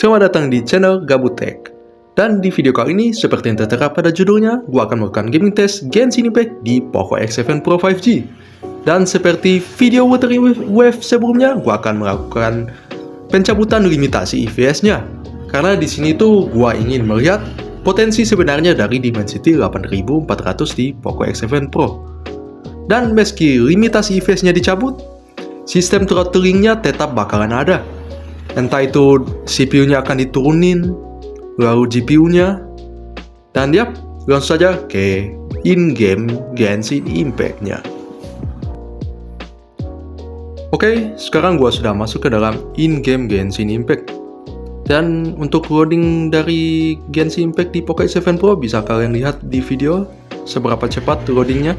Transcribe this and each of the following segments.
Selamat datang di channel Gabut Tech. Dan di video kali ini, seperti yang tertera pada judulnya, gua akan melakukan gaming test Genshin Impact di Poco X7 Pro 5G. Dan seperti video Wuthering Wave sebelumnya, gua akan melakukan pencabutan limitasi IPS-nya. Karena di sini tuh gua ingin melihat potensi sebenarnya dari Dimensity 8400 di Poco X7 Pro. Dan meski limitasi IPS-nya dicabut, sistem throttling-nya tetap bakalan ada. Entah itu CPU-nya akan diturunin, lalu GPU-nya, dan yap, langsung saja ke in-game Genshin Impact-nya. Oke, sekarang gua sudah masuk ke dalam in-game Genshin Impact. Dan untuk loading dari Genshin Impact di Poco X7 Pro bisa kalian lihat di video seberapa cepat loadingnya.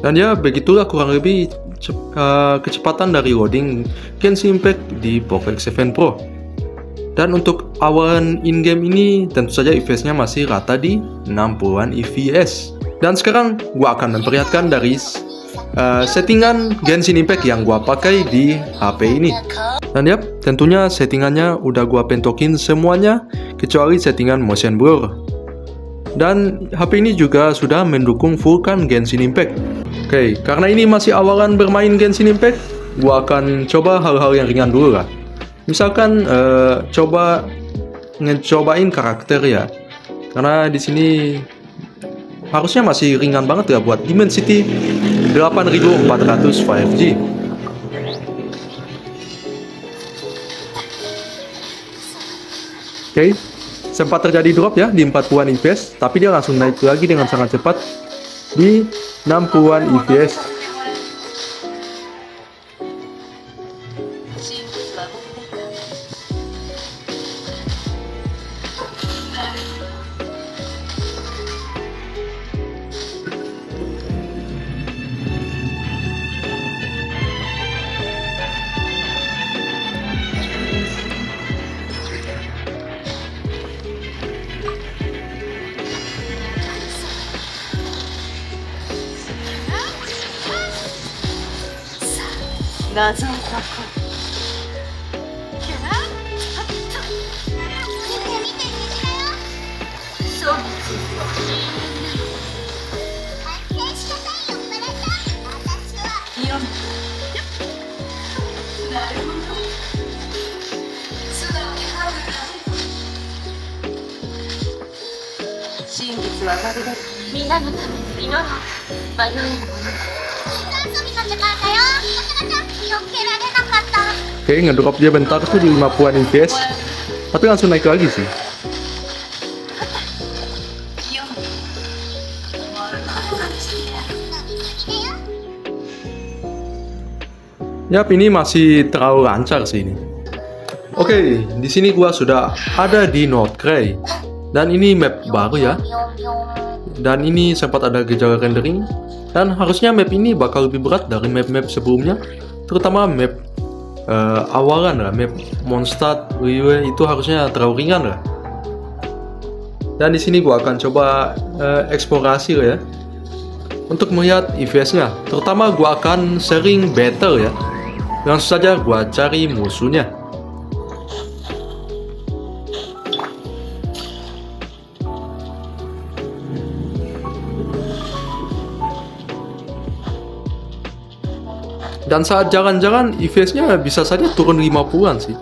Dan ya, begitulah kurang lebih kecepatan dari loading Genshin Impact di Poco X7 Pro. Dan untuk awalan in-game ini, tentu saja IPS-nya masih rata di 60-an IPS. Dan sekarang gua akan memperlihatkan dari settingan Genshin Impact yang gua pakai di HP ini. Dan ya, tentunya settingannya udah gua pentokin semuanya, kecuali settingan motion blur. Dan HP ini juga sudah mendukung Vulkan Genshin Impact. Oke, karena ini masih awalan bermain Genshin Impact, gua akan coba hal-hal yang ringan dulu lah. Misalkan coba ngecobain karakter ya. Karena di sini harusnya masih ringan banget ya buat Dimensity 8400 5G. Oke, sempat terjadi drop ya di 40-an IPS, tapi dia langsung naik lagi dengan sangat cepat di 60-an IPS. Oke, ngedrop dia bentar tuh di 50-an IPS, tapi langsung naik lagi sih. Yap, ini masih terlalu lancar sih ini. Oke, di sini gua sudah ada di Northcray. Dan ini map baru ya. Dan ini sempat ada gejala rendering. Dan harusnya map ini bakal lebih berat dari map-map sebelumnya. Terutama map awalan lah, map Mondstadt, Liyue itu harusnya terlalu ringan lah. Dan di sini gua akan coba eksplorasi lah ya. Untuk melihat IPS-nya. Terutama gua akan sering battle ya. Langsung saja gua cari musuhnya. Dan saat jalan-jalan, IPS-nya bisa saja turun 50-an sih.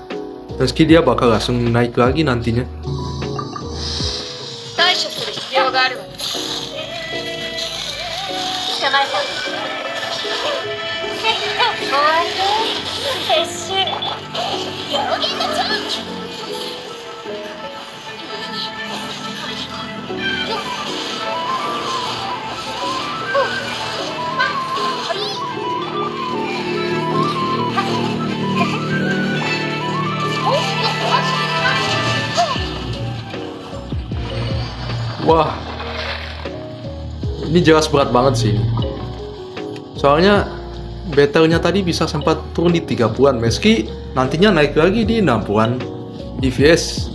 Meski dia bakal langsung naik lagi nantinya. Wah, ini jelas berat banget sih. Soalnya battle-nya tadi bisa sempat turun di 30-an, meski nantinya naik lagi di 60-an EVS.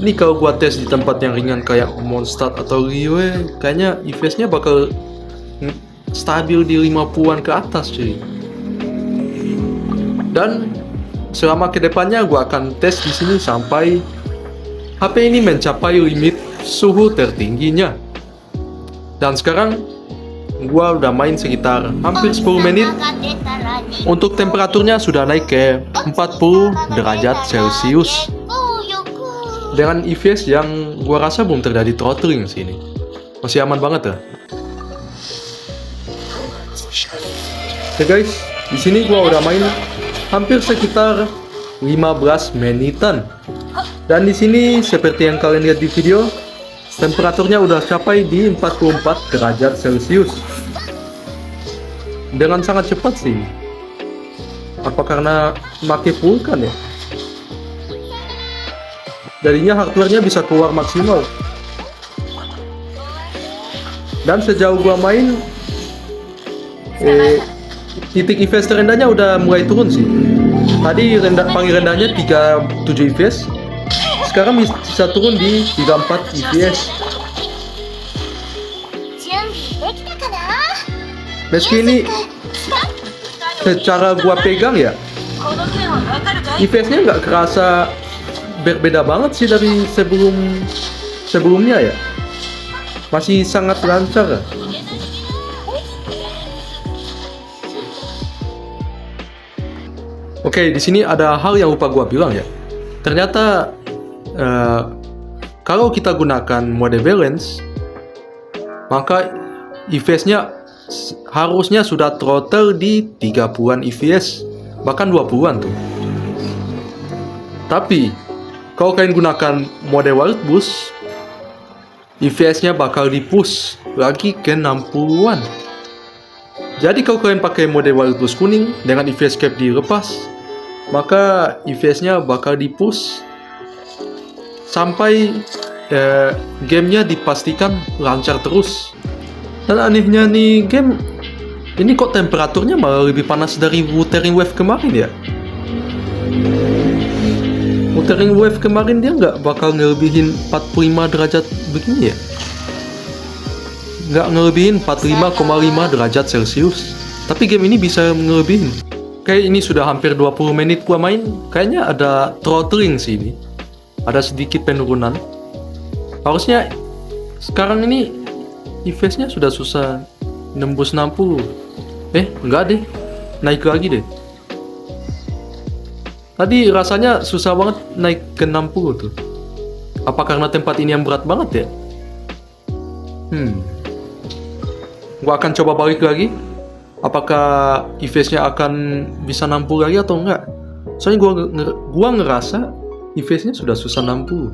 Ini kalau gua tes di tempat yang ringan kayak Mondstadt atau Liyue, kayaknya EVS-nya bakal stabil di 50-an ke atas cuy. Dan selama kedepannya gua akan tes di sini sampai HP ini mencapai limit suhu tertingginya. Dan sekarang gua udah main sekitar hampir 10 menit. Untuk temperaturnya sudah naik ke 40 derajat Celcius. Dengan EVS yang gua rasa belum terjadi throttling sini. Masih aman banget ya. Oke guys, di sini gua udah main hampir sekitar 15 menitan. Dan di sini seperti yang kalian lihat di video, temperaturnya udah capai di 44 derajat Celcius. Dengan sangat cepat sih. Apa karena pakai pulkan ya? Jadinya hardware-nya bisa keluar maksimal. Dan sejauh gua main, titik EVS terendahnya udah mulai turun sih. Tadi paling rendahnya 37 EVS. Sekarang bisa turun di 34 EVS. Meski ini secara gua pegang ya, EVS-nya nggak kerasa berbeda banget sih dari sebelumnya ya. Masih sangat lancar ya. Oke, di sini ada hal yang lupa gua bilang ya. Ternyata kalau kita gunakan mode balance, maka EVS-nya harusnya sudah throttle di 30-an EVS, bahkan 20-an tuh. Tapi kalau kalian gunakan mode wild boost, EVS-nya bakal di-push lagi ke 60-an. Jadi kalau kalian pakai mode wild boost kuning dengan EVS cap dilepas, maka EVS-nya bakal di-push sampai gamenya dipastikan lancar terus. Dan anehnya nih, game ini kok temperaturnya malah lebih panas dari Wuthering Wave kemarin ya. Wuthering Wave kemarin dia nggak bakal ngelebihin 45 derajat begini ya. Nggak ngelebihin 45,5 derajat Celcius. Tapi game ini bisa ngelebihin. Kayak ini sudah hampir 20 menit gua main, kayaknya ada throttling sih ini. Ada sedikit penurunan. Harusnya sekarang ini EVS-nya sudah susah nembus 60. Enggak deh. Naik lagi deh. Tadi rasanya susah banget naik ke 60 tuh. Apa karena tempat ini yang berat banget ya? Gua akan coba balik lagi. Apakah EVS-nya akan bisa 60 lagi atau enggak? Soalnya gua ngerasa EVS-nya sudah susah 60.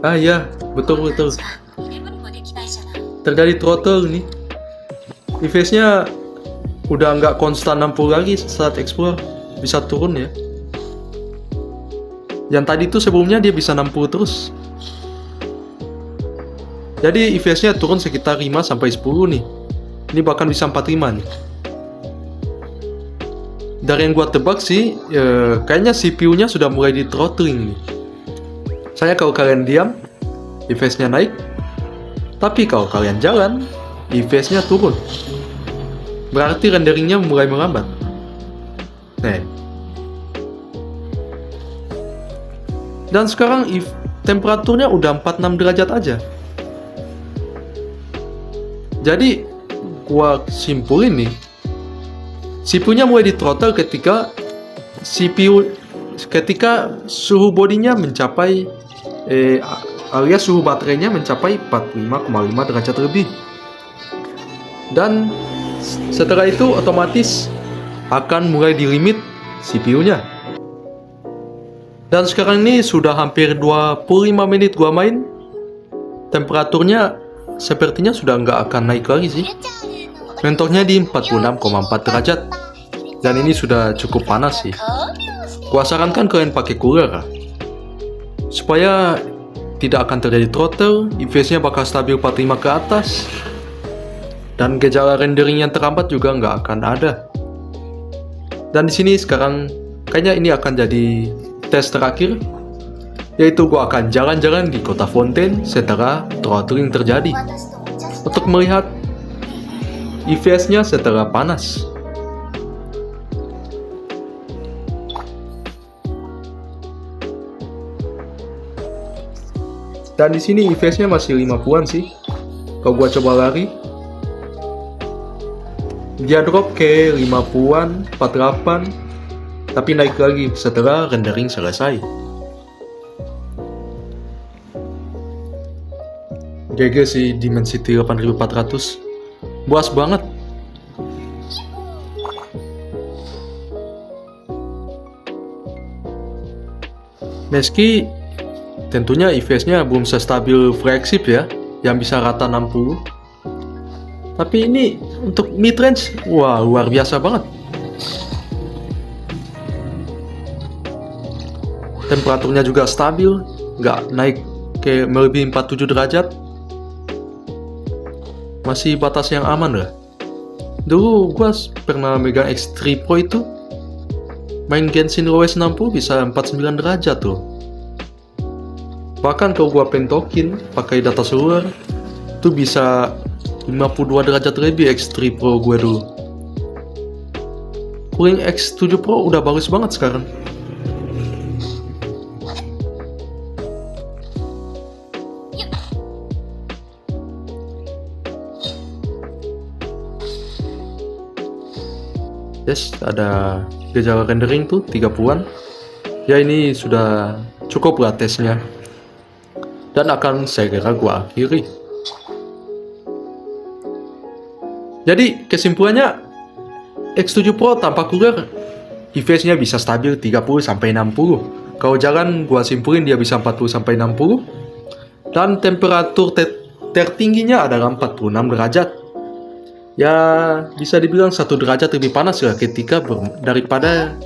Ah iya, betul. Terjadi throttle nih. EVS-nya udah nggak konstan 60 lagi saat explore. Bisa turun ya. Yang tadi tuh sebelumnya dia bisa 60 terus. Jadi EVS-nya turun sekitar 5-10 nih. Ini bahkan bisa 45 nih. Dari yang gua tebak sih, kayaknya CPU-nya sudah mulai di throttling nih. Saya kalau kalian diam, EVS-nya naik. Tapi kalau kalian jalan, EVS-nya turun. Berarti renderingnya mulai melambat. Dan sekarang temperaturnya udah 46 derajat aja. Jadi gua simpulin nih, CPU-nya mulai di throttle ketika suhu bodinya mencapai alias suhu baterainya mencapai 45,5 derajat lebih. Dan setelah itu otomatis akan mulai di limit CPU-nya. Dan sekarang ini sudah hampir 25 menit gua main. Temperaturnya sepertinya sudah nggak akan naik lagi sih. Mentoknya di 46,4 derajat. Dan ini sudah cukup panas sih. Gua sarankan kalian pakai cooler supaya tidak akan terjadi throttle, FPS-nya bakal stabil 45 ke atas, dan gejala rendering yang terlambat juga nggak akan ada. Dan di sini sekarang kayaknya ini akan jadi tes terakhir, yaitu gua akan jalan-jalan di kota Fontaine setelah throttling terjadi untuk melihat FPS-nya setelah panas. Dan di sini FPS-nya masih 50-an sih. Kalau gua coba lari, dia drop ke 50-an, 48, tapi naik lagi setelah rendering selesai. GG sih Dimensity 8400. Buas banget. Meski tentunya FPS-nya belum sestabil flagship ya, yang bisa rata 60. Tapi ini untuk mid-range, wah luar biasa banget. Temperaturnya juga stabil, nggak naik ke melebihi 47 derajat. Masih batas yang aman lah. Dulu gua pernah megang X3 Pro itu, main Genshin OS 60 bisa 49 derajat tuh. Bahkan kalau gua pentokin pakai data seluler, itu bisa 52 derajat lebih X3 Pro gue dulu. Cooling X7 Pro udah bagus banget sekarang. Yes, ada gejala rendering tuh 30-an. Ya ini sudah cukup lah tesnya. Dan akan segera gua akhiri. Jadi kesimpulannya, X7 Pro tanpa cooler, FPS-nya bisa stabil 30-60. Kalau jalan gua simpulin dia bisa 40-60. Dan temperatur tertingginya adalah 46 derajat. Ya bisa dibilang 1 derajat lebih panas ya daripada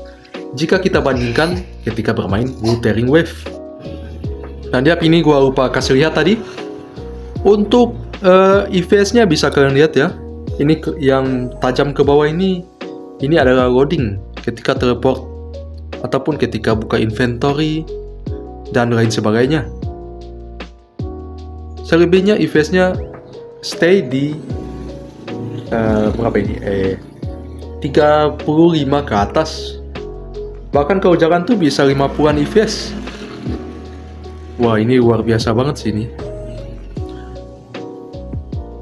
jika kita bandingkan ketika bermain Wuthering Wave. Nah dia ini gua lupa kasih lihat tadi. Untuk FPS-nya bisa kalian lihat ya. Ini yang tajam ke bawah ini adalah loading ketika teleport ataupun ketika buka inventory dan lain sebagainya. Selebihnya FPS-nya stay di berapa ini? 35 ke atas. Bahkan kalau jalan tuh bisa 50-an FPS. Wah ini luar biasa banget sih ini.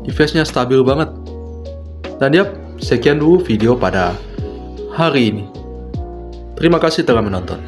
FPS-nya stabil banget. Dan ya, sekian dulu video pada hari ini. Terima kasih telah menonton.